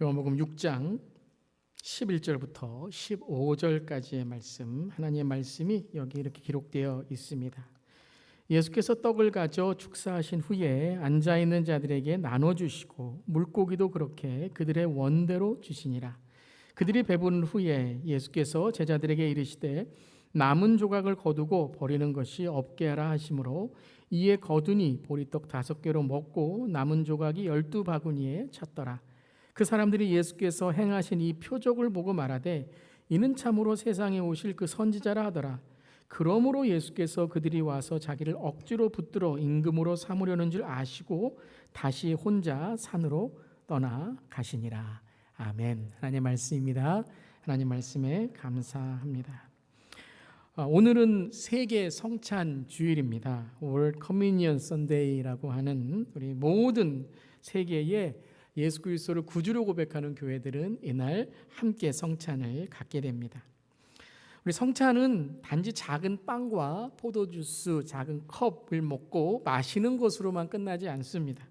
요한복음 6장 11절부터 15절까지의 말씀, 하나님의 말씀이 여기 이렇게 기록되어 있습니다. 예수께서 떡을 가져 축사하신 후에 앉아있는 자들에게 나눠주시고 물고기도 그렇게 그들의 원대로 주시니라. 그들이 배부른 후에 예수께서 제자들에게 이르시되 남은 조각을 거두고 버리는 것이 없게 하라 하시므로 이에 거두니 보리떡 5개로 먹고 남은 조각이 12바구니에 찼더라. 그 사람들이 예수께서 행하신 이 표적을 보고 말하되 이는 참으로 세상에 오실 그 선지자라 하더라. 그러므로 예수께서 그들이 와서 자기를 억지로 붙들어 임금으로 삼으려는 줄 아시고 다시 혼자 산으로 떠나 가시니라. 아멘. 하나님의 말씀입니다. 하나님 말씀에 감사합니다. 오늘은 세계 성찬 주일입니다. World Communion Sunday라고 하는 우리 모든 세계의 예수 그리스도를 구주로 고백하는 교회들은 이날 함께 성찬을 갖게 됩니다. 우리 성찬은 단지 작은 빵과 포도주스, 작은 컵을 먹고 마시는 것으로만 끝나지 않습니다.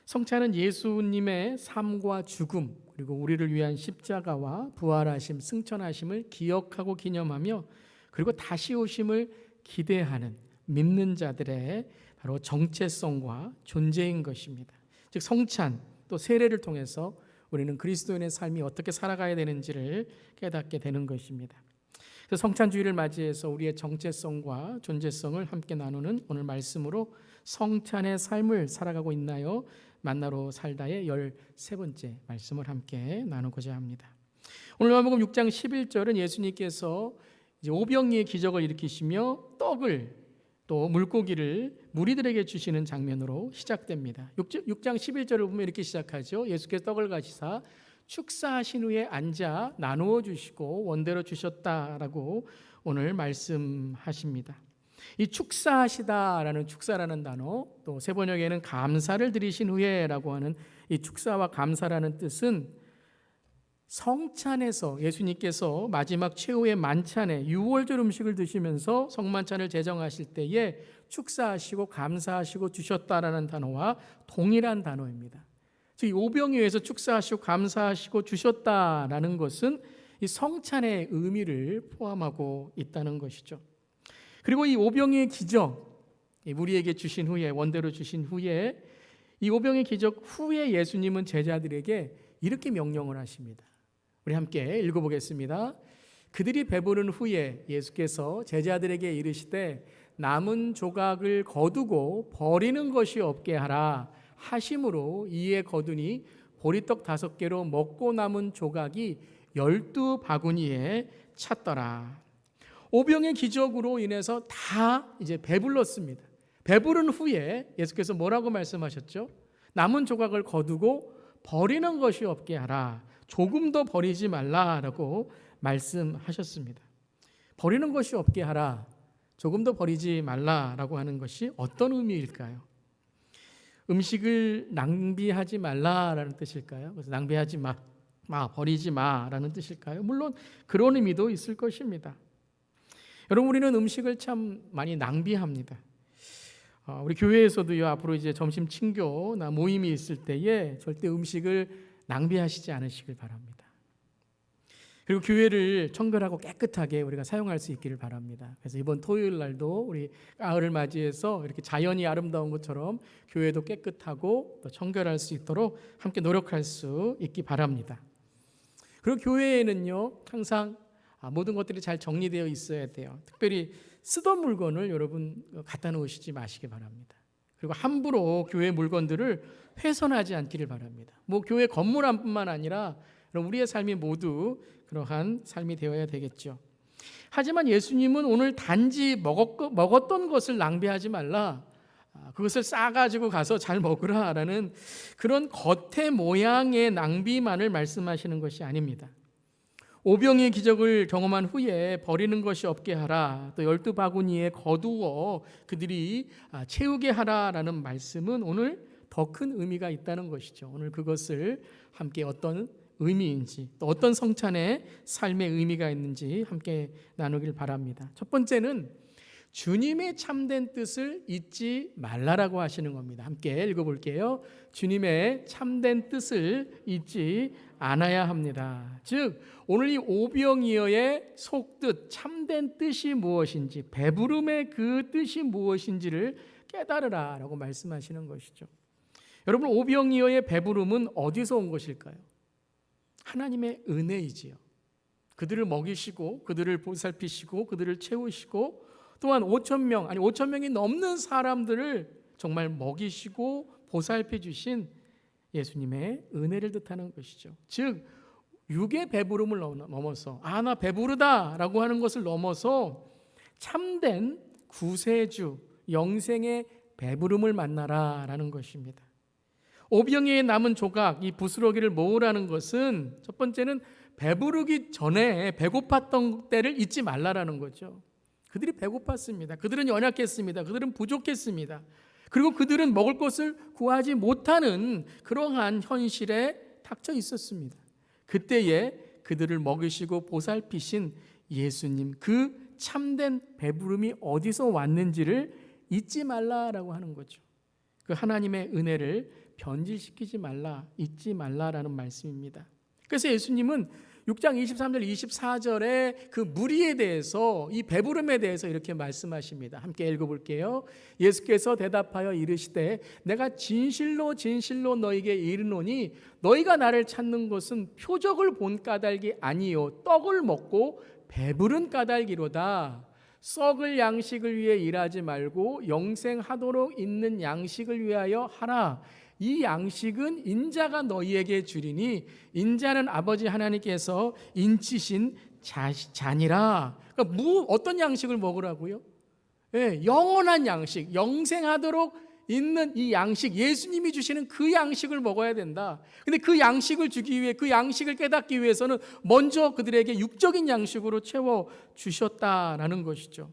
성찬은 예수님의 삶과 죽음, 그리고 우리를 위한 십자가와 부활하심, 승천하심을 기억하고 기념하며 그리고 다시 오심을 기대하는 믿는 자들의 바로 정체성과 존재인 것입니다. 즉 성찬, 또 세례를 통해서 우리는 그리스도인의 삶이 어떻게 살아가야 되는지를 깨닫게 되는 것입니다. 그래서 성찬주의를 맞이해서 우리의 정체성과 존재성을 함께 나누는 오늘 말씀으로 성찬의 삶을 살아가고 있나요? 만나러 살다의 13번째 말씀을 함께 나누고자 합니다. 오늘 요한복음 6장 11절은 예수님께서 이제 오병이의 기적을 일으키시며 떡을 또 물고기를 무리들에게 주시는 장면으로 시작됩니다. 6장 11절을 보면 이렇게 시작하죠. 예수께서 떡을 가지사 축사하신 후에 앉아 나누어 주시고 원대로 주셨다라고 오늘 말씀하십니다. 이 축사하시다라는 축사라는 단어, 또 세 번역에는 감사를 드리신 후에라고 하는 이 축사와 감사라는 뜻은 성찬에서 예수님께서 마지막 최후의 만찬에 유월절 음식을 드시면서 성만찬을 제정하실 때에 축사하시고 감사하시고 주셨다라는 단어와 동일한 단어입니다. 즉 이 오병이어에서 축사하시고 감사하시고 주셨다라는 것은 이 성찬의 의미를 포함하고 있다는 것이죠. 그리고 이 오병이의 기적, 우리에게 주신 후에 원대로 주신 후에 이 오병이의 기적 후에 예수님은 제자들에게 이렇게 명령을 하십니다. 우리 함께 읽어보겠습니다. 그들이 배부른 후에 예수께서 제자들에게 이르시되 남은 조각을 거두고 버리는 것이 없게 하라 하심으로 이에 거두니 보리떡 5개로 먹고 남은 조각이 12바구니에 찼더라. 오병의 기적으로 인해서 다 이제 배불렀습니다. 배부른 후에 예수께서 뭐라고 말씀하셨죠? 남은 조각을 거두고 버리는 것이 없게 하라. 조금 더 버리지 말라라고 말씀하셨습니다. 버리는 것이 없게 하라, 조금 더 버리지 말라라고 하는 것이 어떤 의미일까요? 음식을 낭비하지 말라라는 뜻일까요? 그래서 낭비하지 마, 버리지 마라는 뜻일까요? 물론 그런 의미도 있을 것입니다. 여러분, 우리는 음식을 참 많이 낭비합니다. 우리 교회에서도요, 앞으로 이제 점심 친교나 모임이 있을 때에 절대 음식을 낭비하시지 않으시길 바랍니다. 그리고 교회를 청결하고 깨끗하게 우리가 사용할 수 있기를 바랍니다. 그래서 이번 토요일 날도 우리 가을을 맞이해서 이렇게 자연이 아름다운 것처럼 교회도 깨끗하고 또 청결할 수 있도록 함께 노력할 수 있기 바랍니다. 그리고 교회에는요, 항상 모든 것들이 잘 정리되어 있어야 돼요. 특별히 쓰던 물건을 여러분 갖다 놓으시지 마시기 바랍니다. 그리고 함부로 교회 물건들을 훼손하지 않기를 바랍니다. 교회 건물 안뿐만 아니라 우리의 삶이 모두 그러한 삶이 되어야 되겠죠. 하지만 예수님은 오늘 단지 먹었던 것을 낭비하지 말라, 그것을 싸가지고 가서 잘 먹으라라는 그런 겉의 모양의 낭비만을 말씀하시는 것이 아닙니다. 오병이의 기적을 경험한 후에 버리는 것이 없게 하라, 또 12바구니에 거두어 그들이 채우게 하라라는 말씀은 오늘 더 큰 의미가 있다는 것이죠. 오늘 그것을 함께 어떤 의미인지, 또 어떤 성찬의 삶의 의미가 있는지 함께 나누길 바랍니다. 첫 번째는 주님의 참된 뜻을 잊지 말라라고 하시는 겁니다. 함께 읽어볼게요. 주님의 참된 뜻을 잊지 않아야 합니다. 즉 오늘 이 오병이어의 속뜻, 참된 뜻이 무엇인지, 배부름의 그 뜻이 무엇인지를 깨달으라 라고 말씀하시는 것이죠. 여러분, 오병이어의 배부름은 어디서 온 것일까요? 하나님의 은혜이지요. 그들을 먹이시고 그들을 보살피시고 그들을 채우시고 또한 5,000명이 넘는 사람들을 정말 먹이시고 보살펴 주신 예수님의 은혜를 뜻하는 것이죠. 즉 육의 배부름을 넘어서 나 배부르다라고 하는 것을 넘어서 참된 구세주, 영생의 배부름을 만나라라는 것입니다. 오병이어의 남은 조각, 이 부스러기를 모으라는 것은 첫 번째는 배부르기 전에 배고팠던 때를 잊지 말라라는 거죠. 그들이 배고팠습니다. 그들은 연약했습니다. 그들은 부족했습니다. 그리고 그들은 먹을 것을 구하지 못하는 그러한 현실에 닥쳐 있었습니다. 그때에 그들을 먹이시고 보살피신 예수님, 그 참된 배부름이 어디서 왔는지를 잊지 말라라고 하는 거죠. 그 하나님의 은혜를 변질시키지 말라, 잊지 말라라는 말씀입니다. 그래서 예수님은 6장 23절 24절에 그 무리에 대해서, 이 배부름에 대해서 이렇게 말씀하십니다. 함께 읽어볼게요. 예수께서 대답하여 이르시되 내가 진실로 진실로 너희에게 이르노니 너희가 나를 찾는 것은 표적을 본 까닭이 아니요 떡을 먹고 배부른 까닭이로다. 썩을 양식을 위해 일하지 말고 영생하도록 있는 양식을 위하여 하라. 이 양식은 인자가 너희에게 주리니 인자는 아버지 하나님께서 인치신 잔이라. 그러니까 어떤 양식을 먹으라고요? 영원한 양식, 영생하도록 있는 이 양식, 예수님이 주시는 그 양식을 먹어야 된다. 근데 그 양식을 주기 위해, 그 양식을 깨닫기 위해서는 먼저 그들에게 육적인 양식으로 채워 주셨다라는 것이죠.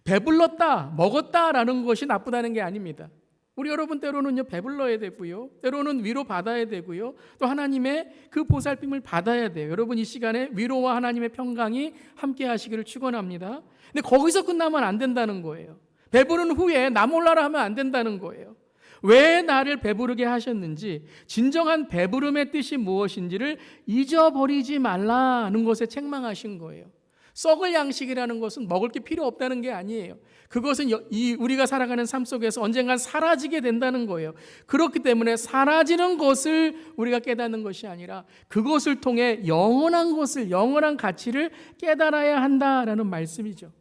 배불렀다, 먹었다라는 것이 나쁘다는 게 아닙니다. 우리 여러분 때로는요 배불러야 되고요, 때로는 위로 받아야 되고요, 또 하나님의 그 보살핌을 받아야 돼요. 여러분 이 시간에 위로와 하나님의 평강이 함께 하시기를 축원합니다. 근데 거기서 끝나면 안 된다는 거예요. 배부른 후에 나 몰라라 하면 안 된다는 거예요. 왜 나를 배부르게 하셨는지, 진정한 배부름의 뜻이 무엇인지를 잊어버리지 말라는 것에 책망하신 거예요. 썩을 양식이라는 것은 먹을 게 필요 없다는 게 아니에요. 그것은 우리가 살아가는 삶 속에서 언젠간 사라지게 된다는 거예요. 그렇기 때문에 사라지는 것을 우리가 깨닫는 것이 아니라 그것을 통해 영원한 것을, 영원한 가치를 깨달아야 한다라는 말씀이죠.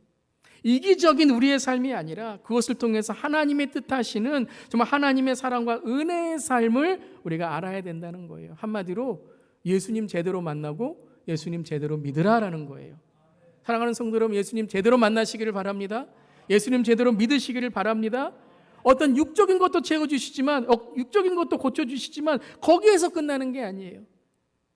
이기적인 우리의 삶이 아니라 그것을 통해서 하나님의 뜻하시는 정말 하나님의 사랑과 은혜의 삶을 우리가 알아야 된다는 거예요. 한마디로 예수님 제대로 만나고 예수님 제대로 믿으라라는 거예요. 사랑하는 성도 여러분, 예수님 제대로 만나시기를 바랍니다. 예수님 제대로 믿으시기를 바랍니다. 어떤 육적인 것도 채워주시지만, 육적인 것도 고쳐주시지만 거기에서 끝나는 게 아니에요.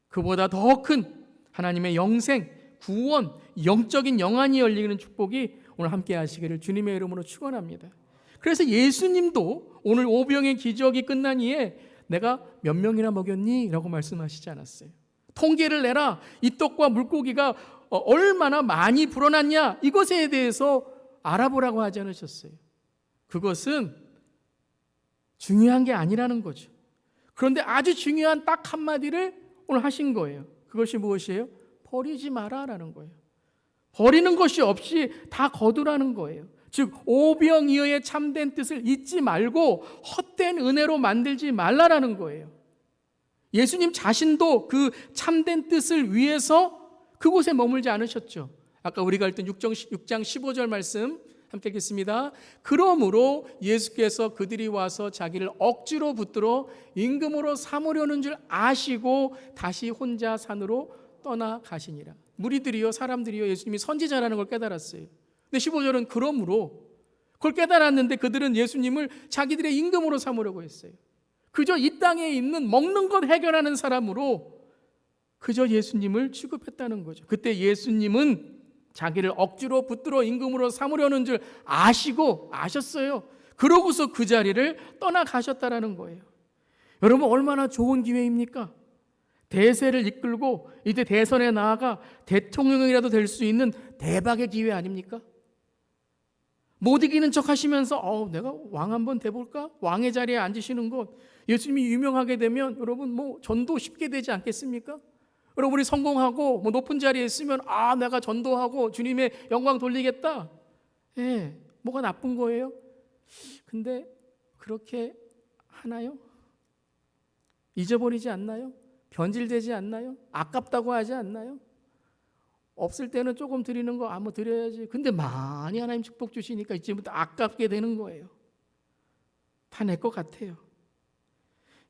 그보다 더 큰 하나님의 영생, 구원, 영적인 영안이 열리는 축복이 오늘 함께 하시기를 주님의 이름으로 축원합니다. 그래서 예수님도 오늘 오병의 기적이 끝난 이에 내가 몇 명이나 먹였니? 라고 말씀하시지 않았어요. 통계를 내라. 이 떡과 물고기가 얼마나 많이 불어났냐, 이것에 대해서 알아보라고 하지 않으셨어요. 그것은 중요한 게 아니라는 거죠. 그런데 아주 중요한 딱 한마디를 오늘 하신 거예요. 그것이 무엇이에요? 버리지 마라라는 거예요. 버리는 것이 없이 다 거두라는 거예요. 즉 오병이어의 참된 뜻을 잊지 말고 헛된 은혜로 만들지 말라라는 거예요. 예수님 자신도 그 참된 뜻을 위해서 그곳에 머물지 않으셨죠. 아까 우리가 읽던 6장 15절 말씀 함께 읽겠습니다. 그러므로 예수께서 그들이 와서 자기를 억지로 붙들어 임금으로 삼으려는 줄 아시고 다시 혼자 산으로 떠나가시니라. 무리들이요, 사람들이요, 예수님이 선지자라는 걸 깨달았어요. 근데 15절은 그러므로, 그걸 깨달았는데 그들은 예수님을 자기들의 임금으로 삼으려고 했어요. 그저 이 땅에 있는 먹는 것 해결하는 사람으로 그저 예수님을 취급했다는 거죠. 그때 예수님은 자기를 억지로 붙들어 임금으로 삼으려는 줄 아셨어요. 그러고서 그 자리를 떠나가셨다라는 거예요. 여러분 얼마나 좋은 기회입니까? 대세를 이끌고 이제 대선에 나아가 대통령이라도 될 수 있는 대박의 기회 아닙니까? 못 이기는 척 하시면서 내가 왕 한번 돼볼까? 왕의 자리에 앉으시는 것, 예수님이 유명하게 되면 여러분 전도 쉽게 되지 않겠습니까? 여러분이 성공하고 높은 자리에 있으면 내가 전도하고 주님의 영광 돌리겠다. 뭐가 나쁜 거예요? 근데 그렇게 하나요? 잊어버리지 않나요? 변질되지 않나요? 아깝다고 하지 않나요? 없을 때는 조금 드리는 거 드려야지. 근데 많이 하나님 축복 주시니까 이제부터 아깝게 되는 거예요. 다 내 것 같아요.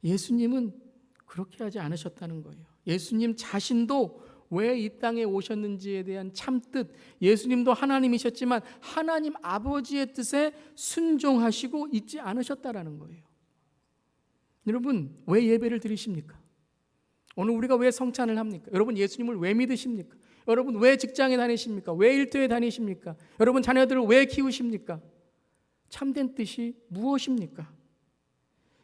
예수님은 그렇게 하지 않으셨다는 거예요. 예수님 자신도 왜 이 땅에 오셨는지에 대한 참뜻, 예수님도 하나님이셨지만 하나님 아버지의 뜻에 순종하시고 있지 않으셨다라는 거예요. 여러분, 왜 예배를 드리십니까? 오늘 우리가 왜 성찬을 합니까? 여러분, 예수님을 왜 믿으십니까? 여러분, 왜 직장에 다니십니까? 왜 일터에 다니십니까? 여러분, 자녀들을 왜 키우십니까? 참된 뜻이 무엇입니까?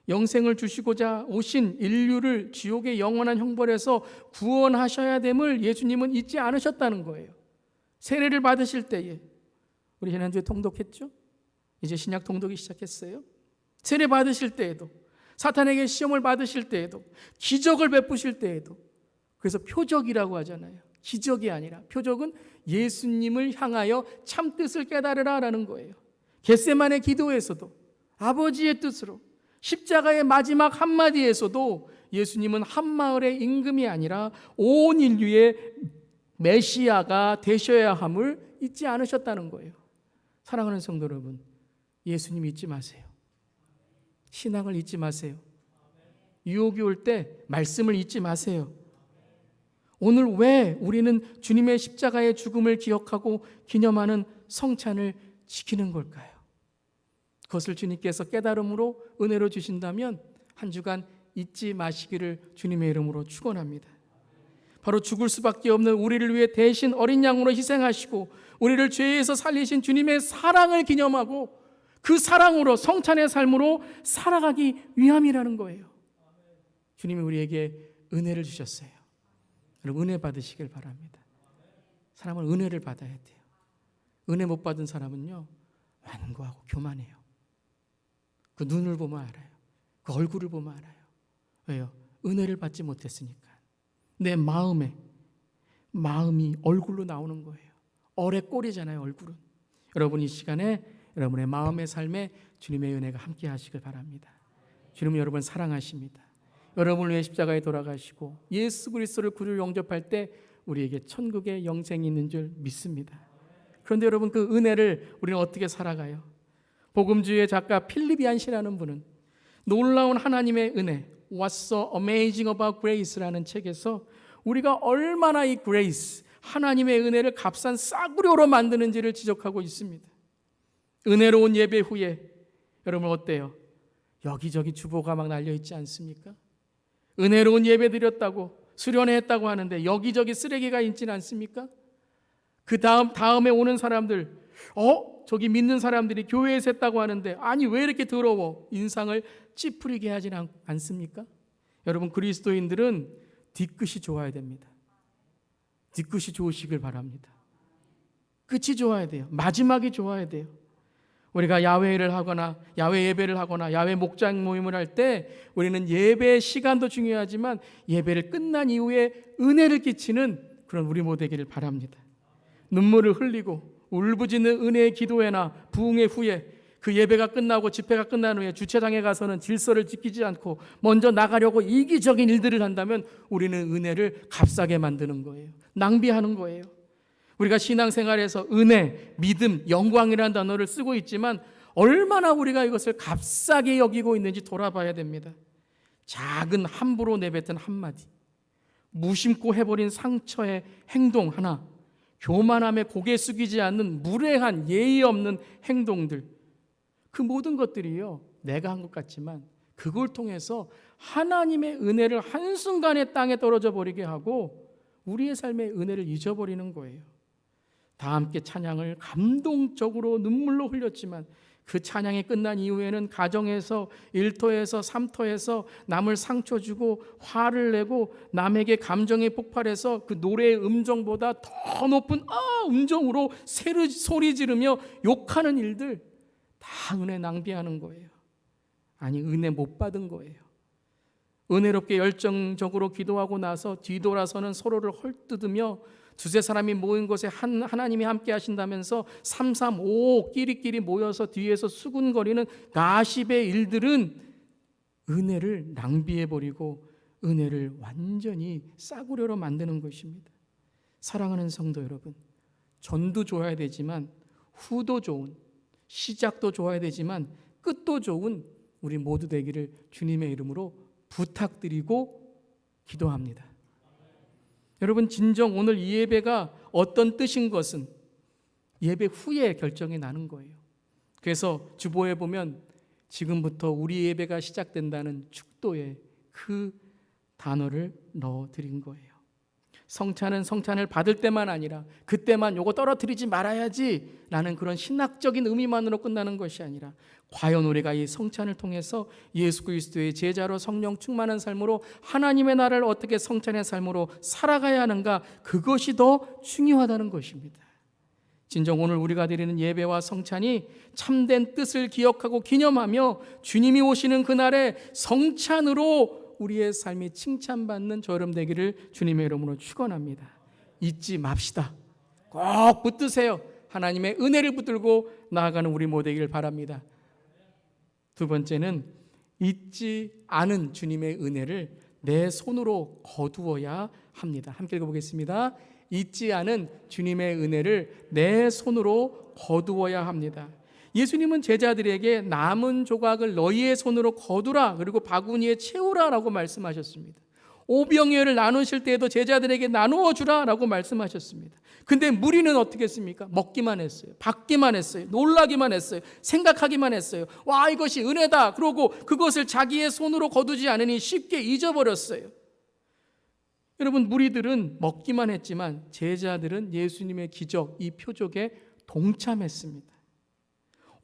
영생을 주시고자 오신 인류를 지옥의 영원한 형벌에서 구원하셔야 됨을 예수님은 잊지 않으셨다는 거예요. 세례를 받으실 때에, 우리 지난주에 통독했죠? 이제 신약 통독이 시작했어요. 세례 받으실 때에도, 사탄에게 시험을 받으실 때에도, 기적을 베푸실 때에도, 그래서 표적이라고 하잖아요. 기적이 아니라 표적은 예수님을 향하여 참뜻을 깨달으라라는 거예요. 겟세마네 기도에서도 아버지의 뜻으로, 십자가의 마지막 한마디에서도 예수님은 한마을의 임금이 아니라 온 인류의 메시아가 되셔야 함을 잊지 않으셨다는 거예요. 사랑하는 성도 여러분, 예수님 잊지 마세요. 신앙을 잊지 마세요. 유혹이 올 때 말씀을 잊지 마세요. 오늘 왜 우리는 주님의 십자가의 죽음을 기억하고 기념하는 성찬을 지키는 걸까요? 그것을 주님께서 깨달음으로 은혜로 주신다면 한 주간 잊지 마시기를 주님의 이름으로 축원합니다. 바로 죽을 수밖에 없는 우리를 위해 대신 어린 양으로 희생하시고 우리를 죄에서 살리신 주님의 사랑을 기념하고 그 사랑으로, 성찬의 삶으로 살아가기 위함이라는 거예요. 주님이 우리에게 은혜를 주셨어요. 여러분, 은혜 받으시길 바랍니다. 사람은 은혜를 받아야 돼요. 은혜 못 받은 사람은요, 완고하고 교만해요. 그 눈을 보면 알아요. 그 얼굴을 보면 알아요. 왜요? 은혜를 받지 못했으니까. 내 마음이 얼굴로 나오는 거예요. 얼의 꼴이잖아요, 얼굴은. 여러분, 이 시간에 여러분의 마음의 삶에 주님의 은혜가 함께 하시길 바랍니다. 주님은 여러분을 사랑하십니다. 여러분을 위해 십자가에 돌아가시고 예수 그리스도를 구주로 영접할 때 우리에게 천국의 영생이 있는 줄 믿습니다. 그런데 여러분, 그 은혜를 우리는 어떻게 살아가요? 복음주의의 작가 필립 얀시라는 분은 놀라운 하나님의 은혜, What's so amazing about grace라는 책에서 우리가 얼마나 이 grace, 하나님의 은혜를 값싼 싸구려로 만드는지를 지적하고 있습니다. 은혜로운 예배 후에 여러분 어때요? 여기저기 주보가 막 날려있지 않습니까? 은혜로운 예배 드렸다고, 수련회 했다고 하는데 여기저기 쓰레기가 있지는 않습니까? 그 다음에 오는 사람들, 저기 믿는 사람들이 교회에서 했다고 하는데 아니 왜 이렇게 더러워? 인상을 찌푸리게 하지는 않습니까? 여러분, 그리스도인들은 뒤끝이 좋아야 됩니다. 뒤끝이 좋으시길 바랍니다. 끝이 좋아야 돼요. 마지막이 좋아야 돼요. 우리가 야외를 하거나 야외 예배를 하거나 야외 목장 모임을 할 때 우리는 예배의 시간도 중요하지만 예배를 끝난 이후에 은혜를 끼치는 그런 우리 모두 되기를 바랍니다. 눈물을 흘리고 울부짖는 은혜의 기도회나 부흥회 후에 그 예배가 끝나고 집회가 끝난 후에 주차장에 가서는 질서를 지키지 않고 먼저 나가려고 이기적인 일들을 한다면 우리는 은혜를 값싸게 만드는 거예요. 낭비하는 거예요. 우리가 신앙생활에서 은혜, 믿음, 영광이라는 단어를 쓰고 있지만 얼마나 우리가 이것을 값싸게 여기고 있는지 돌아봐야 됩니다. 작은 함부로 내뱉은 한마디, 무심코 해버린 상처의 행동 하나, 교만함에 고개 숙이지 않는 무례한 예의 없는 행동들, 그 모든 것들이요, 내가 한 것 같지만 그걸 통해서 하나님의 은혜를 한순간에 땅에 떨어져 버리게 하고 우리의 삶의 은혜를 잊어버리는 거예요. 다 함께 찬양을 감동적으로 눈물로 흘렸지만 그 찬양이 끝난 이후에는 가정에서 일터에서 삼터에서 남을 상처 주고 화를 내고 남에게 감정이 폭발해서 그 노래의 음정보다 더 높은 음정으로 소리 지르며 욕하는 일들, 다 은혜 낭비하는 거예요. 아니, 은혜 못 받은 거예요. 은혜롭게 열정적으로 기도하고 나서 뒤돌아서는 서로를 헐뜯으며 두세 사람이 모인 곳에 하나님이 함께 하신다면서 335 끼리끼리 모여서 뒤에서 수군거리는 가십의 일들은 은혜를 낭비해버리고 은혜를 완전히 싸구려로 만드는 것입니다. 사랑하는 성도 여러분, 전도 좋아야 되지만 후도 좋은, 시작도 좋아야 되지만 끝도 좋은 우리 모두 되기를 주님의 이름으로 부탁드리고 기도합니다. 여러분, 진정 오늘 이 예배가 어떤 뜻인 것은 예배 후에 결정이 나는 거예요. 그래서 주보에 보면 지금부터 우리 예배가 시작된다는 축도에 그 단어를 넣어드린 거예요. 성찬은 성찬을 받을 때만 아니라 그때만 요거 떨어뜨리지 말아야지 라는 그런 신학적인 의미만으로 끝나는 것이 아니라 과연 우리가 이 성찬을 통해서 예수 그리스도의 제자로 성령 충만한 삶으로 하나님의 나라를 어떻게 성찬의 삶으로 살아가야 하는가, 그것이 더 중요하다는 것입니다. 진정 오늘 우리가 드리는 예배와 성찬이 참된 뜻을 기억하고 기념하며 주님이 오시는 그날에 성찬으로 우리의 삶이 칭찬받는 저 여러분 되기를 주님의 이름으로 축원합니다. 잊지 맙시다. 꼭 붙드세요. 하나님의 은혜를 붙들고 나아가는 우리 모두 되기를 바랍니다. 두 번째는 잊지 않은 주님의 은혜를 내 손으로 거두어야 합니다. 함께 읽어보겠습니다. 잊지 않은 주님의 은혜를 내 손으로 거두어야 합니다. 예수님은 제자들에게 남은 조각을 너희의 손으로 거두라, 그리고 바구니에 채우라 라고 말씀하셨습니다. 오병이어를 나누실 때에도 제자들에게 나누어 주라 라고 말씀하셨습니다. 근데 무리는 어떻게 했습니까? 먹기만 했어요. 받기만 했어요. 놀라기만 했어요. 생각하기만 했어요. 와, 이것이 은혜다. 그러고 그것을 자기의 손으로 거두지 않으니 쉽게 잊어버렸어요. 여러분, 무리들은 먹기만 했지만 제자들은 예수님의 기적, 이 표적에 동참했습니다.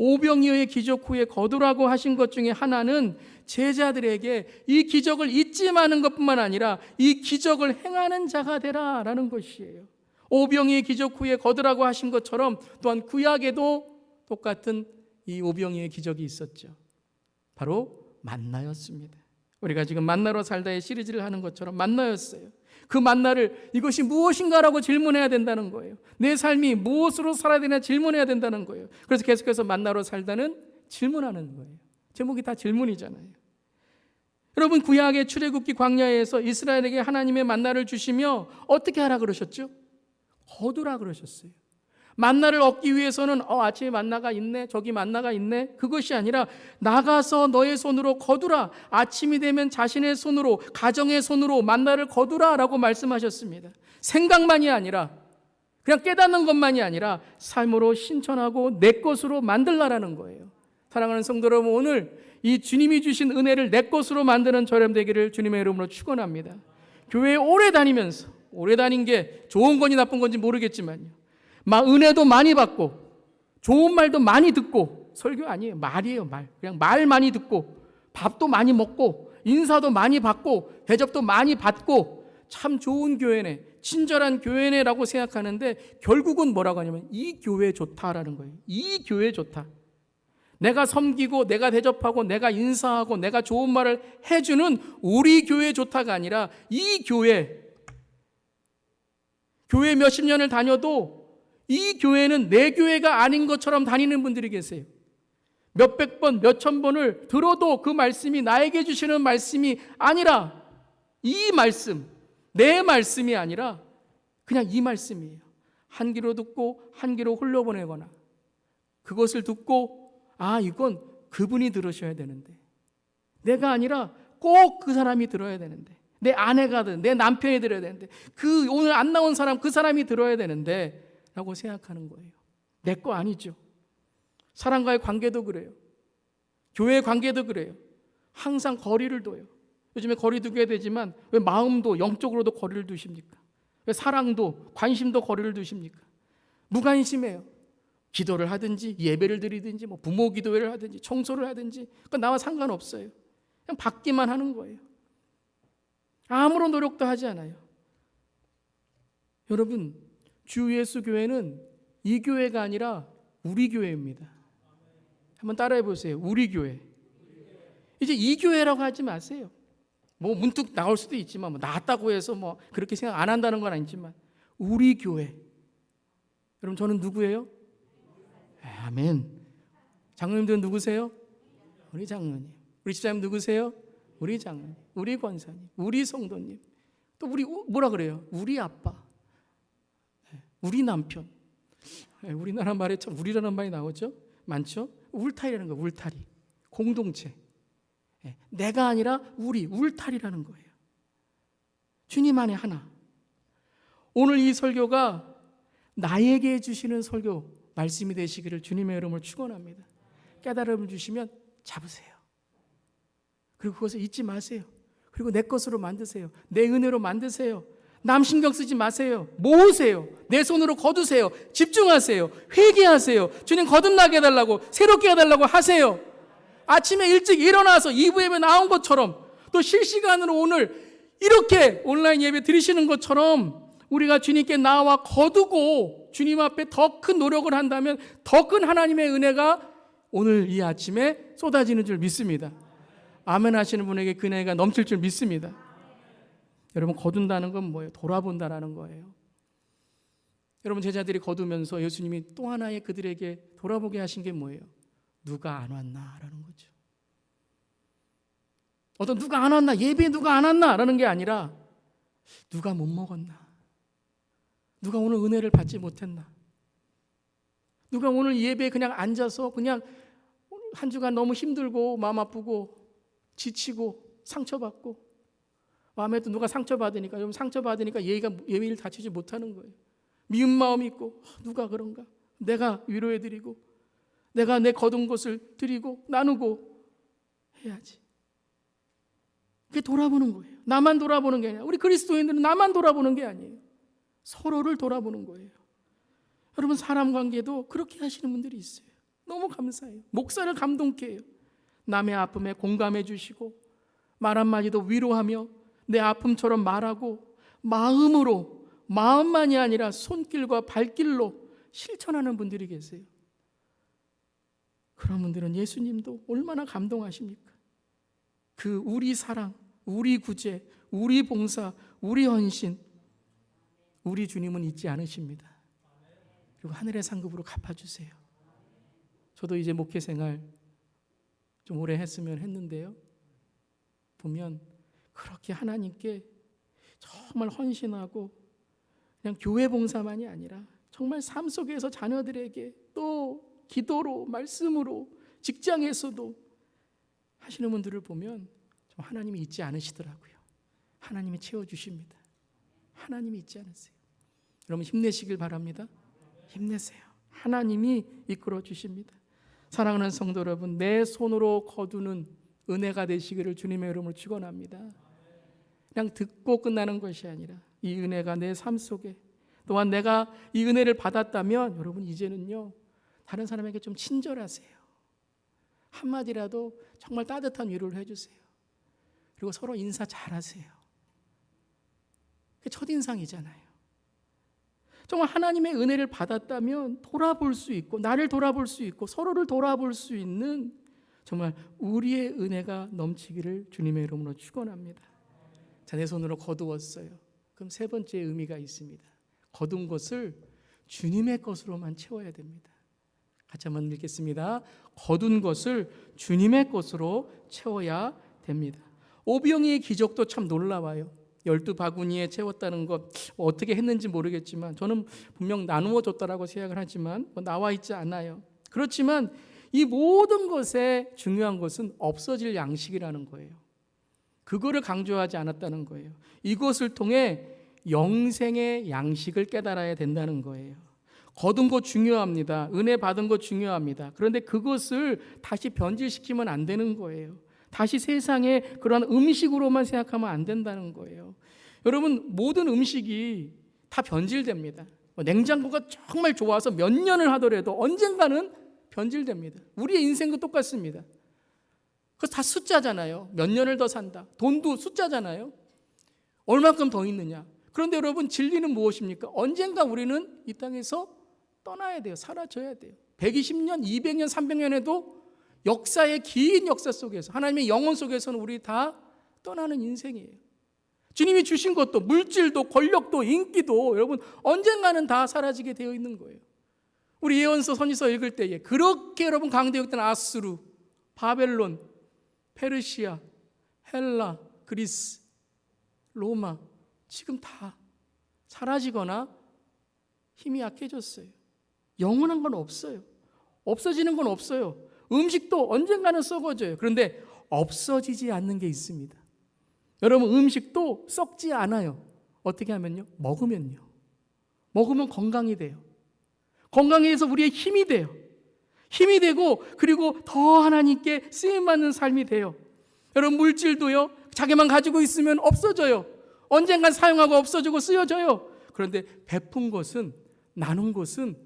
오병이어의 기적 후에 거두라고 하신 것 중에 하나는 제자들에게 이 기적을 잊지 마는 것뿐만 아니라 이 기적을 행하는 자가 되라 라는 것이에요. 오병이어의 기적 후에 거두라고 하신 것처럼 또한 구약에도 똑같은 이 오병이어의 기적이 있었죠. 바로 만나였습니다. 우리가 지금 만나로 살다의 시리즈를 하는 것처럼 만나였어요. 그 만나를 이것이 무엇인가라고 질문해야 된다는 거예요. 내 삶이 무엇으로 살아야 되나 질문해야 된다는 거예요. 그래서 계속해서 만나로 살다는 질문하는 거예요. 제목이 다 질문이잖아요. 여러분, 구약의 출애굽기 광야에서 이스라엘에게 하나님의 만나를 주시며 어떻게 하라 그러셨죠? 거두라 그러셨어요. 만나를 얻기 위해서는 아침에 만나가 있네, 저기 만나가 있네, 그것이 아니라 나가서 너의 손으로 거두라. 아침이 되면 자신의 손으로, 가정의 손으로 만나를 거두라 라고 말씀하셨습니다. 생각만이 아니라, 그냥 깨닫는 것만이 아니라 삶으로 신천하고 내 것으로 만들라라는 거예요. 사랑하는 성도 여러분, 오늘 이 주님이 주신 은혜를 내 것으로 만드는 저렴 되기를 주님의 이름으로 축원합니다. 교회에 오래 다니면서, 오래 다닌 게 좋은 건지 나쁜 건지 모르겠지만요, 은혜도 많이 받고 좋은 말도 많이 듣고, 설교 아니에요, 말이에요, 말. 그냥 말 많이 듣고 밥도 많이 먹고 인사도 많이 받고 대접도 많이 받고 참 좋은 교회네, 친절한 교회네 라고 생각하는데 결국은 뭐라고 하냐면 이 교회 좋다라는 거예요. 이 교회 좋다. 내가 섬기고 내가 대접하고 내가 인사하고 내가 좋은 말을 해주는 우리 교회 좋다가 아니라 이 교회 몇십 년을 다녀도 이 교회는 내 교회가 아닌 것처럼 다니는 분들이 계세요. 몇백 번, 몇천 번을 들어도 그 말씀이 나에게 주시는 말씀이 아니라 이 말씀, 내 말씀이 아니라 그냥 이 말씀이에요. 한 귀로 듣고 한 귀로 흘려보내거나 그것을 듣고 이건 그분이 들으셔야 되는데, 내가 아니라 꼭 그 사람이 들어야 되는데, 내 아내가든 내 남편이 들어야 되는데, 그 오늘 안 나온 사람 그 사람이 들어야 되는데 라고 생각하는 거예요. 내 거 아니죠. 사람과의 관계도 그래요. 교회의 관계도 그래요. 항상 거리를 둬요. 요즘에 거리 두게 되지만 왜 마음도 영적으로도 거리를 두십니까? 왜 사랑도 관심도 거리를 두십니까? 무관심해요. 기도를 하든지 예배를 드리든지 뭐 부모 기도회를 하든지 청소를 하든지 그건 나와 상관없어요. 그냥 받기만 하는 거예요. 아무런 노력도 하지 않아요. 여러분, 주 예수 교회는 이 교회가 아니라 우리 교회입니다. 한번 따라해 보세요. 우리 교회. 이제 이 교회라고 하지 마세요. 뭐 문득 나올 수도 있지만 뭐 나왔다고 해서 뭐 그렇게 생각 안 한다는 건 아니지만 우리 교회. 여러분, 저는 누구예요? 아멘. 장로님들은 누구세요? 우리 장로님. 우리 집사님 누구세요? 우리 장로님. 우리 권사님. 우리 성도님. 또 우리 뭐라 그래요? 우리 아빠. 우리 남편. 우리나라 말에 참 우리라는 말이 나오죠? 많죠? 울타리라는 거예요. 울타리. 공동체. 내가 아니라 우리, 울타리라는 거예요. 주님 안에 하나. 오늘 이 설교가 나에게 주시는 설교 말씀이 되시기를 주님의 이름으로 축원합니다. 깨달음을 주시면 잡으세요. 그리고 그것을 잊지 마세요. 그리고 내 것으로 만드세요. 내 은혜로 만드세요. 남 신경 쓰지 마세요. 모으세요. 내 손으로 거두세요. 집중하세요. 회개하세요. 주님 거듭나게 해달라고, 새롭게 해달라고 하세요. 아침에 일찍 일어나서 2부 예배 나온 것처럼 또 실시간으로 오늘 이렇게 온라인 예배 드리시는 것처럼 우리가 주님께 나와 거두고 주님 앞에 더 큰 노력을 한다면 더 큰 하나님의 은혜가 오늘 이 아침에 쏟아지는 줄 믿습니다. 아멘 하시는 분에게 그 은혜가 넘칠 줄 믿습니다. 여러분, 거둔다는 건 뭐예요? 돌아본다라는 거예요. 여러분, 제자들이 거두면서 예수님이 또 하나의 그들에게 돌아보게 하신 게 뭐예요? 누가 안 왔나라는 거죠. 어떤 누가 안 왔나, 예배에 누가 안 왔나라는 게 아니라 누가 못 먹었나, 누가 오늘 은혜를 받지 못했나, 누가 오늘 예배에 그냥 앉아서 그냥 한 주간 너무 힘들고 마음 아프고 지치고 상처받고, 마음에 또 누가 상처받으니까, 좀 상처받으니까 예의를 갖추지 못하는 거예요. 미운 마음이 있고, 누가 그런가, 내가 위로해드리고 내가 내 거둔 것을 드리고 나누고 해야지. 그게 돌아보는 거예요. 나만 돌아보는 게 아니라, 우리 그리스도인들은 나만 돌아보는 게 아니에요. 서로를 돌아보는 거예요. 여러분, 사람 관계도 그렇게 하시는 분들이 있어요. 너무 감사해요. 목사를 감동케 해요. 남의 아픔에 공감해 주시고 말 한마디도 위로하며 내 아픔처럼 말하고 마음으로, 마음만이 아니라 손길과 발길로 실천하는 분들이 계세요. 그런 분들은 예수님도 얼마나 감동하십니까? 그 우리 사랑, 우리 구제, 우리 봉사, 우리 헌신, 우리 주님은 잊지 않으십니다. 그리고 하늘의 상급으로 갚아주세요. 저도 이제 목회 생활 좀 오래 했으면 했는데요, 보면 그렇게 하나님께 정말 헌신하고 그냥 교회 봉사만이 아니라 정말 삶 속에서 자녀들에게 또 기도로, 말씀으로, 직장에서도 하시는 분들을 보면 좀 하나님이 잊지 않으시더라고요. 하나님이 채워주십니다. 하나님이 잊지 않으세요. 여러분, 힘내시길 바랍니다. 힘내세요. 하나님이 이끌어 주십니다. 사랑하는 성도 여러분, 내 손으로 거두는 은혜가 되시기를 주님의 이름으로 축원합니다. 그냥 듣고 끝나는 것이 아니라 이 은혜가 내 삶 속에, 또한 내가 이 은혜를 받았다면 여러분, 이제는요, 다른 사람에게 좀 친절하세요. 한마디라도 정말 따뜻한 위로를 해주세요. 그리고 서로 인사 잘하세요. 그게 첫인상이잖아요. 정말 하나님의 은혜를 받았다면 돌아볼 수 있고, 나를 돌아볼 수 있고, 서로를 돌아볼 수 있는 정말 우리의 은혜가 넘치기를 주님의 이름으로 축원합니다. 자, 내 손으로 거두었어요. 그럼 세 번째 의미가 있습니다. 거둔 것을 주님의 것으로만 채워야 됩니다. 같이 한번 읽겠습니다. 거둔 것을 주님의 것으로 채워야 됩니다. 오병이의 기적도 참 놀라워요. 12바구니에 채웠다는 것, 어떻게 했는지 모르겠지만 저는 분명 나누어 줬다라고 생각을 하지만 나와 있지 않아요. 그렇지만 이 모든 것에 중요한 것은 없어질 양식이라는 거예요. 그거를 강조하지 않았다는 거예요. 이것을 통해 영생의 양식을 깨달아야 된다는 거예요. 거둔 거 중요합니다. 은혜 받은 거 중요합니다. 그런데 그것을 다시 변질시키면 안 되는 거예요. 다시 세상의 그러한 음식으로만 생각하면 안 된다는 거예요. 여러분, 모든 음식이 다 변질됩니다. 냉장고가 정말 좋아서 몇 년을 하더라도 언젠가는 변질됩니다. 우리의 인생도 똑같습니다. 그거 다 숫자잖아요. 몇 년을 더 산다. 돈도 숫자잖아요. 얼마큼 더 있느냐. 그런데 여러분, 진리는 무엇입니까? 언젠가 우리는 이 땅에서 떠나야 돼요. 사라져야 돼요. 120년, 200년, 300년 해도 역사의 긴 역사 속에서, 하나님의 영혼 속에서는 우리 다 떠나는 인생이에요. 주님이 주신 것도, 물질도, 권력도, 인기도 여러분 언젠가는 다 사라지게 되어 있는 거예요. 우리 예언서, 선지서 읽을 때에 그렇게 여러분 강대국된 아수르, 바벨론, 페르시아, 헬라, 그리스, 로마 지금 다 사라지거나 힘이 약해졌어요. 영원한 건 없어요. 없어지는 건 없어요. 음식도 언젠가는 썩어져요. 그런데 없어지지 않는 게 있습니다. 여러분, 음식도 썩지 않아요. 어떻게 하면요? 먹으면요. 먹으면 건강이 돼요. 건강해서 우리의 힘이 돼요. 힘이 되고, 그리고 더 하나님께 쓰임받는 삶이 돼요. 여러분, 물질도요, 자기만 가지고 있으면 없어져요. 언젠간 사용하고 없어지고 쓰여져요. 그런데 베푼 것은, 나눈 것은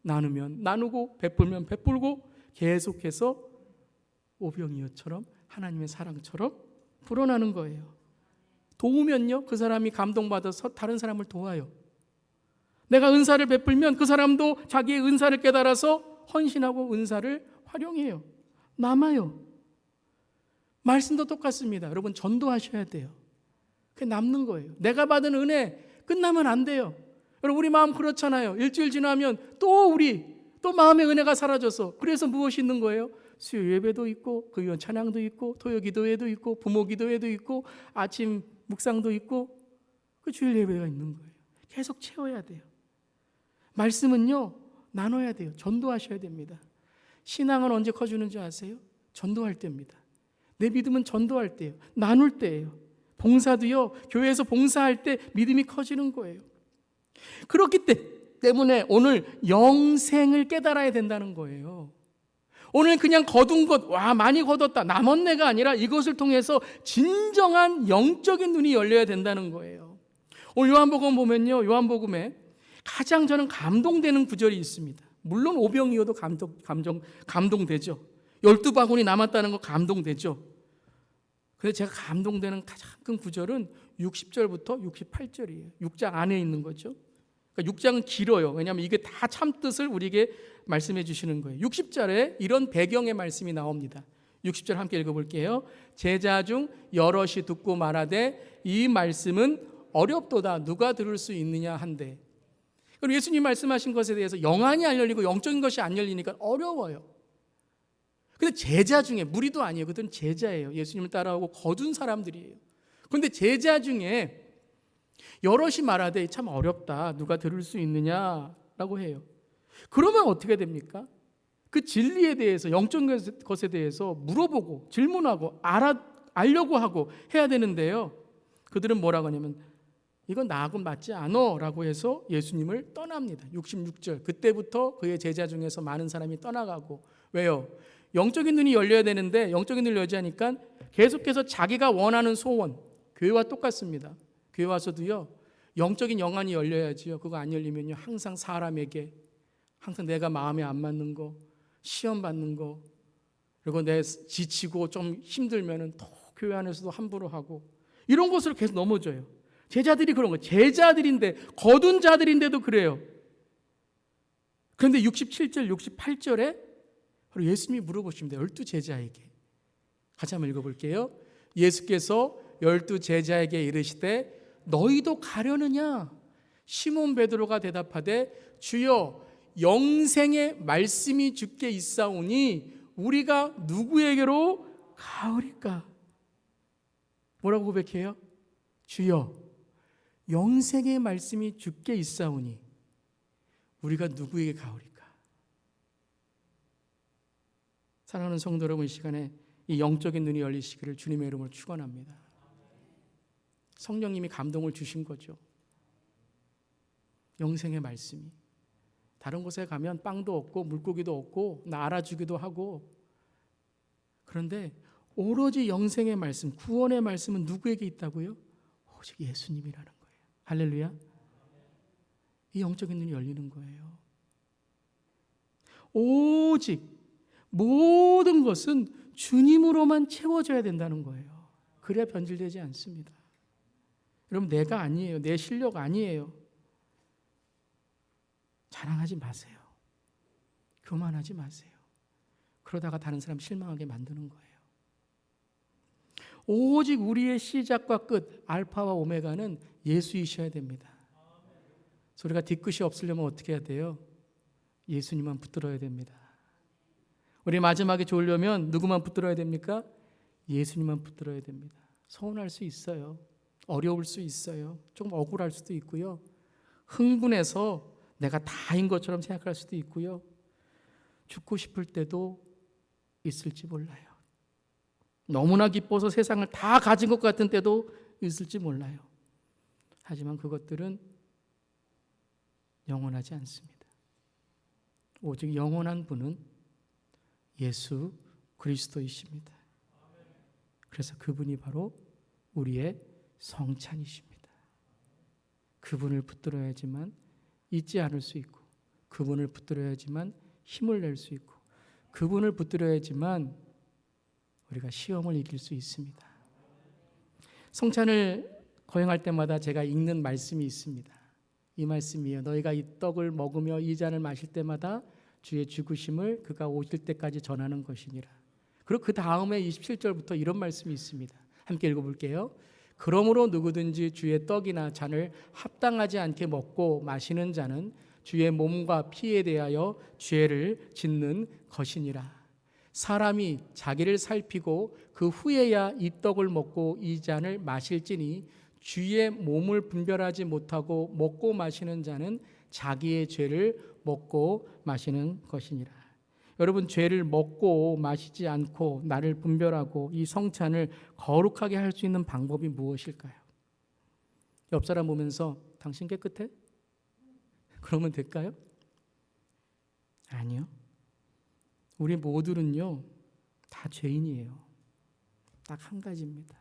나누면 나누고 베풀면 베풀고 계속해서 오병이어처럼 하나님의 사랑처럼 불어나는 거예요. 도우면요, 그 사람이 감동받아서 다른 사람을 도와요. 내가 은사를 베풀면 그 사람도 자기의 은사를 깨달아서 헌신하고 은사를 활용해요. 남아요. 말씀도 똑같습니다. 여러분, 전도하셔야 돼요. 그게 남는 거예요. 내가 받은 은혜 끝나면 안 돼요. 여러분, 우리 마음 그렇잖아요. 일주일 지나면 또 마음의 은혜가 사라져서, 그래서 무엇이 있는 거예요? 수요 예배도 있고, 그 위원 찬양도 있고, 토요 기도회도 있고, 부모 기도회도 있고, 아침 묵상도 있고, 그 주일 예배가 있는 거예요. 계속 채워야 돼요. 말씀은요, 나눠야 돼요. 전도하셔야 됩니다. 신앙은 언제 커지는지 아세요? 전도할 때입니다. 내 믿음은 전도할 때예요. 나눌 때예요. 봉사도요, 교회에서 봉사할 때 믿음이 커지는 거예요. 그렇기 때문에 오늘 영생을 깨달아야 된다는 거예요. 오늘 그냥 거둔 것, 많이 거뒀다, 남았네가 아니라 이것을 통해서 진정한 영적인 눈이 열려야 된다는 거예요. 오늘 요한복음 보면요, 요한복음에 가장 저는 감동되는 구절이 있습니다. 물론 오병이어도 감동되죠. 12바구니 남았다는 거 감동되죠. 그런데 제가 감동되는 가장 큰 구절은 60절부터 68절이에요. 6장 안에 있는 거죠. 그러니까 6장은 길어요. 왜냐하면 이게 다 참뜻을 우리에게 말씀해 주시는 거예요. 60절에 이런 배경의 말씀이 나옵니다. 60절 함께 읽어볼게요. 제자 중 여럿이 듣고 말하되 이 말씀은 어렵도다 누가 들을 수 있느냐 한데. 그리고 예수님 말씀하신 것에 대해서 영안이 안 열리고 영적인 것이 안 열리니까 어려워요. 근데 제자 중에, 무리도 아니에요. 그들은 제자예요. 예수님을 따라오고 거둔 사람들이에요. 그런데 제자 중에 여럿이 말하되 참 어렵다 누가 들을 수 있느냐라고 해요. 그러면 어떻게 됩니까? 그 진리에 대해서, 영적인 것에 대해서 물어보고 질문하고 알려고 하고 해야 되는데요, 그들은 뭐라고 하냐면 이건 나하고 맞지 않어 라고 해서 예수님을 떠납니다. 66절, 그때부터 그의 제자 중에서 많은 사람이 떠나가고. 왜요? 영적인 눈이 열려야 되는데 영적인 눈을 열지 않으니까 계속해서 자기가 원하는 소원, 교회와 똑같습니다. 교회 와서도요, 영적인 영안이 열려야지요. 그거 안 열리면요, 항상 사람에게, 항상 내가 마음에 안 맞는 거, 시험 받는 거, 그리고 내 지치고 좀 힘들면은 또 교회 안에서도 함부로 하고, 이런 것으로 계속 넘어져요. 제자들이 그런 거예요. 제자들인데, 거둔 자들인데도 그래요. 그런데 67절, 68절에 바로 예수님이 물어보십니다. 12제자에게. 같이 한번 읽어볼게요. 예수께서 12제자에게 이르시되 너희도 가려느냐? 시몬 베드로가 대답하되 주여 영생의 말씀이 주께 있사오니 우리가 누구에게로 가오리까? 뭐라고 고백해요? 주여 영생의 말씀이 주께 있사오니 우리가 누구에게 가오리까? 사랑하는 성도 여러분, 이 시간에 이 영적인 눈이 열리시기를 주님의 이름으로 축원합니다. 성령님이 감동을 주신 거죠. 영생의 말씀이. 다른 곳에 가면 빵도 없고 물고기도 없고 나 알아주기도 하고, 그런데 오로지 영생의 말씀, 구원의 말씀은 누구에게 있다고요? 오직 예수님이라는 거예요. 할렐루야. 이 영적인 눈이 열리는 거예요. 오직 모든 것은 주님으로만 채워져야 된다는 거예요. 그래야 변질되지 않습니다. 여러분, 내가 아니에요. 내 실력 아니에요. 자랑하지 마세요. 교만하지 마세요. 그러다가 다른 사람 실망하게 만드는 거예요. 오직 우리의 시작과 끝, 알파와 오메가는 예수이셔야 됩니다. 그래서 우리가 뒤끝이 없으려면 어떻게 해야 돼요? 예수님만 붙들어야 됩니다. 우리 마지막에 좋으려면 누구만 붙들어야 됩니까? 예수님만 붙들어야 됩니다. 서운할 수 있어요. 어려울 수 있어요. 조금 억울할 수도 있고요. 흥분해서 내가 다인 것처럼 생각할 수도 있고요. 죽고 싶을 때도 있을지 몰라요. 너무나 기뻐서 세상을 다 가진 것 같은 때도 있을지 몰라요. 하지만 그것들은 영원하지 않습니다. 오직 영원한 분은 예수 그리스도이십니다. 그래서 그분이 바로 우리의 성찬이십니다. 그분을 붙들어야지만 잊지 않을 수 있고, 그분을 붙들어야지만 힘을 낼 수 있고, 그분을 붙들어야지만 우리가 시험을 이길 수 있습니다. 성찬을 거행할 때마다 제가 읽는 말씀이 있습니다. 이 말씀이에요. 너희가 이 떡을 먹으며 이 잔을 마실 때마다 주의 죽으심을 그가 오실 때까지 전하는 것이니라. 그리고 그 다음에 27절부터 이런 말씀이 있습니다. 함께 읽어볼게요. 그러므로 누구든지 주의 떡이나 잔을 합당하지 않게 먹고 마시는 자는 주의 몸과 피에 대하여 죄를 짓는 것이니라. 사람이 자기를 살피고 그 후에야 이 떡을 먹고 이 잔을 마실지니 주의 몸을 분별하지 못하고 먹고 마시는 자는 자기의 죄를 먹고 마시는 것이니라. 여러분, 죄를 먹고 마시지 않고 나를 분별하고 이 성찬을 거룩하게 할 수 있는 방법이 무엇일까요? 옆 사람 보면서 당신 깨끗해? 그러면 될까요? 아니요. 우리 모두는요, 다 죄인이에요. 딱 한 가지입니다.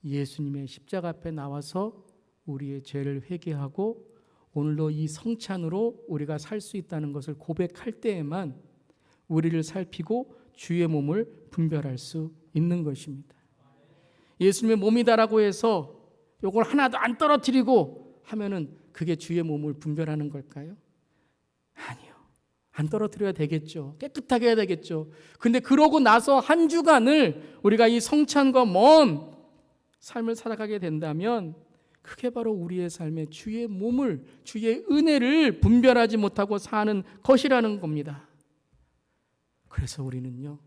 예수님의 십자가 앞에 나와서 우리의 죄를 회개하고 오늘도 이 성찬으로 우리가 살 수 있다는 것을 고백할 때에만 우리를 살피고 주의 몸을 분별할 수 있는 것입니다. 예수님의 몸이다라고 해서 이걸 하나도 안 떨어뜨리고 하면은 그게 주의 몸을 분별하는 걸까요? 아니요. 안 떨어뜨려야 되겠죠. 깨끗하게 해야 되겠죠. 근데 그러고 나서 한 주간을 우리가 이 성찬과 먼 삶을 살아가게 된다면 그게 바로 우리의 삶에 주의 몸을, 주의 은혜를 분별하지 못하고 사는 것이라는 겁니다. 그래서 우리는요,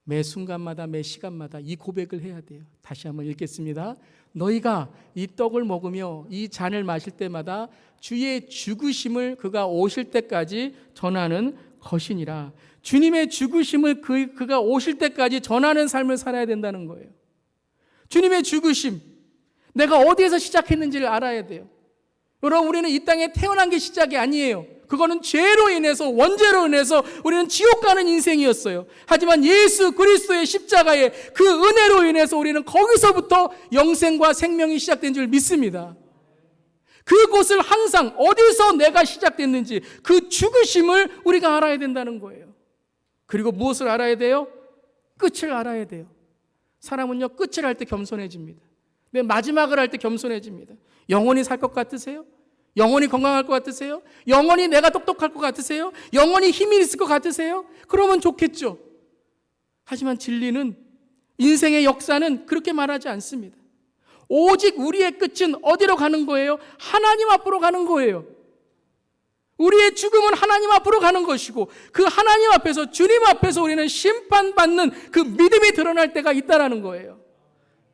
매 순간마다 매 시간마다 이 고백을 해야 돼요. 다시 한번 읽겠습니다. 너희가 이 떡을 먹으며 이 잔을 마실 때마다 주의 죽으심을 그가 오실 때까지 전하는 것이니라. 주님의 죽으심을 그가 오실 때까지 전하는 삶을 살아야 된다는 거예요. 주님의 죽으심, 내가 어디에서 시작했는지를 알아야 돼요. 여러분, 우리는 이 땅에 태어난 게 시작이 아니에요. 그거는 죄로 인해서, 원죄로 인해서 우리는 지옥 가는 인생이었어요. 하지만 예수 그리스도의 십자가의 그 은혜로 인해서 우리는 거기서부터 영생과 생명이 시작된 줄 믿습니다. 그곳을 항상 어디서 내가 시작됐는지 그 죽으심을 우리가 알아야 된다는 거예요. 그리고 무엇을 알아야 돼요? 끝을 알아야 돼요. 사람은요, 끝을 할 때 겸손해집니다. 내 마지막을 할 때 겸손해집니다. 영원히 살 것 같으세요? 영원히 건강할 것 같으세요? 영원히 내가 똑똑할 것 같으세요? 영원히 힘이 있을 것 같으세요? 그러면 좋겠죠. 하지만 진리는, 인생의 역사는 그렇게 말하지 않습니다. 오직 우리의 끝은 어디로 가는 거예요? 하나님 앞으로 가는 거예요. 우리의 죽음은 하나님 앞으로 가는 것이고, 그 하나님 앞에서, 주님 앞에서 우리는 심판받는 그 믿음이 드러날 때가 있다라는 거예요.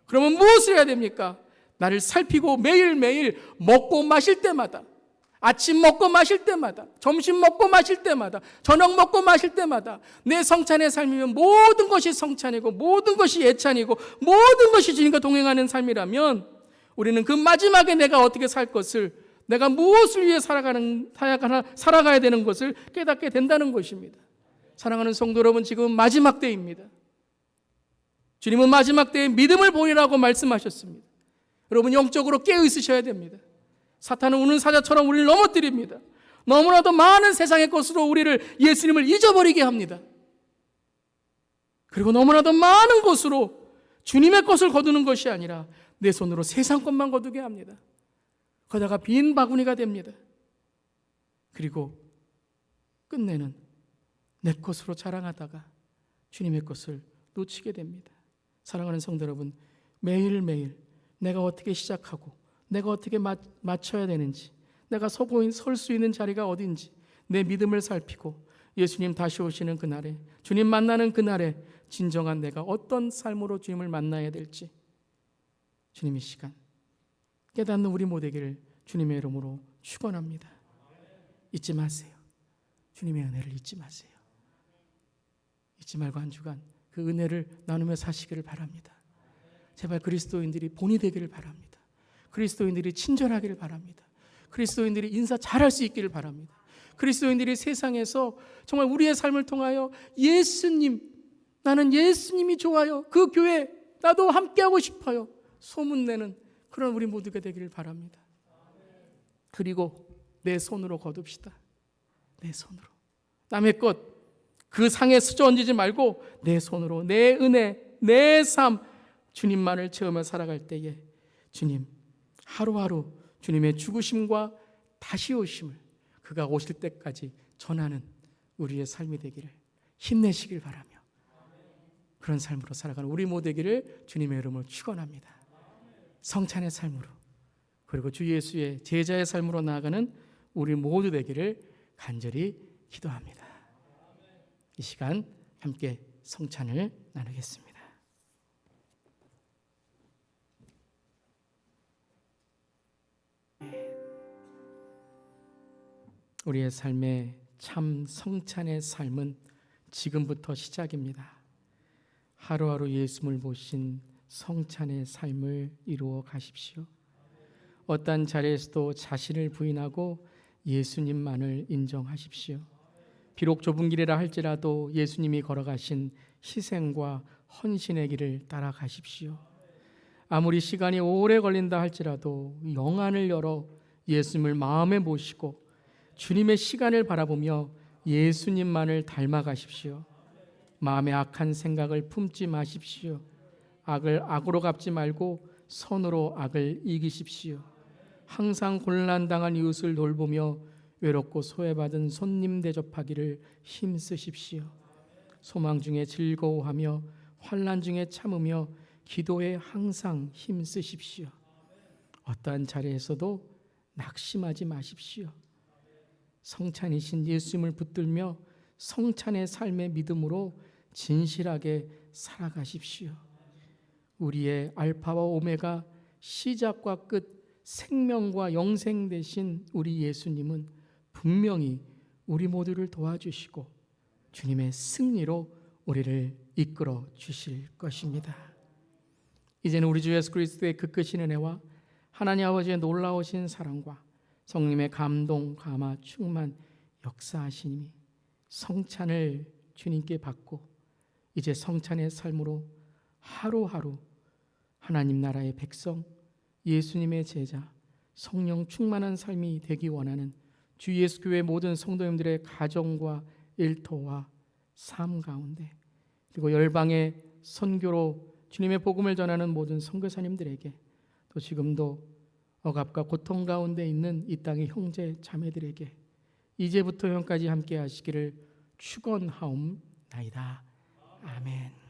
그러면 무엇을 해야 됩니까? 나를 살피고 매일매일 먹고 마실 때마다, 아침 먹고 마실 때마다, 점심 먹고 마실 때마다, 저녁 먹고 마실 때마다 내 성찬의 삶이면 모든 것이 성찬이고 모든 것이 예찬이고 모든 것이 주님과 동행하는 삶이라면 우리는 그 마지막에 내가 어떻게 살 것을, 내가 무엇을 위해 살아가야 되는 것을 깨닫게 된다는 것입니다. 사랑하는 성도 여러분, 지금은 마지막 때입니다. 주님은 마지막 때에 믿음을 보이라고 말씀하셨습니다. 여러분, 영적으로 깨어 있으셔야 됩니다. 사탄은 우는 사자처럼 우리를 넘어뜨립니다. 너무나도 많은 세상의 것으로 우리를, 예수님을 잊어버리게 합니다. 그리고 너무나도 많은 것으로 주님의 것을 거두는 것이 아니라 내 손으로 세상 것만 거두게 합니다. 그러다가 빈 바구니가 됩니다. 그리고 끝내는 내 것으로 자랑하다가 주님의 것을 놓치게 됩니다. 사랑하는 성도 여러분, 매일매일 내가 어떻게 시작하고 내가 어떻게 맞춰야 되는지, 내가 설 수 있는 자리가 어딘지 내 믿음을 살피고 예수님 다시 오시는 그날에, 주님 만나는 그날에 진정한 내가 어떤 삶으로 주님을 만나야 될지 주님 이 시간 깨닫는 우리 모두에게 주님의 이름으로 축원합니다. 잊지 마세요. 주님의 은혜를 잊지 마세요. 잊지 말고 한 주간 그 은혜를 나누며 사시기를 바랍니다. 제발 그리스도인들이 본이 되기를 바랍니다. 그리스도인들이 친절하기를 바랍니다. 그리스도인들이 인사 잘할 수 있기를 바랍니다. 그리스도인들이 세상에서 정말 우리의 삶을 통하여 예수님, 나는 예수님이 좋아요, 그 교회 나도 함께하고 싶어요, 소문내는 그런 우리 모두가 되기를 바랍니다. 그리고 내 손으로 거둡시다. 내 손으로 남의 것 그 상에 수저 얹지 말고 내 손으로 내 은혜, 내 삶, 주님만을 채우며 살아갈 때에 주님 하루하루 주님의 죽으심과 다시 오심을 그가 오실 때까지 전하는 우리의 삶이 되기를 힘내시길 바라며 그런 삶으로 살아가는 우리 모두 되기를 주님의 이름으로 축원합니다. 성찬의 삶으로, 그리고 주 예수의 제자의 삶으로 나아가는 우리 모두 되기를 간절히 기도합니다. 이 시간 함께 성찬을 나누겠습니다. 우리의 삶의 참 성찬의 삶은 지금부터 시작입니다. 하루하루 예수님을 모신 성찬의 삶을 이루어 가십시오. 어떤 자리에서도 자신을 부인하고 예수님만을 인정하십시오. 비록 좁은 길이라 할지라도 예수님이 걸어가신 희생과 헌신의 길을 따라가십시오. 아무리 시간이 오래 걸린다 할지라도 영안을 열어 예수님을 마음에 모시고 주님의 시간을 바라보며 예수님만을 닮아가십시오. 마음에 악한 생각을 품지 마십시오. 악을 악으로 갚지 말고 선으로 악을 이기십시오. 항상 곤란당한 이웃을 돌보며 외롭고 소외받은 손님 대접하기를 힘쓰십시오. 소망 중에 즐거워하며 환난 중에 참으며 기도에 항상 힘쓰십시오. 어떠한 자리에서도 낙심하지 마십시오. 성찬이신 예수님을 붙들며 성찬의 삶의 믿음으로 진실하게 살아가십시오. 우리의 알파와 오메가, 시작과 끝, 생명과 영생 되신 우리 예수님은 분명히 우리 모두를 도와주시고 주님의 승리로 우리를 이끌어 주실 것입니다. 이제는 우리 주 예수 그리스도의 그 크신 은혜와 하나님 아버지의 놀라우신 사랑과 성령의 감동, 감화, 충만, 역사하시니 성찬을 주님께 받고 이제 성찬의 삶으로 하루하루 하나님 나라의 백성, 예수님의 제자, 성령 충만한 삶이 되기 원하는 주 예수 교회 모든 성도님들의 가정과 일터와 삶 가운데, 그리고 열방의 선교로 주님의 복음을 전하는 모든 선교사님들에게, 또 지금도 억압과 고통 가운데 있는 이 땅의 형제 자매들에게 이제부터 영까지 함께 하시기를 축원하옵나이다. 아멘.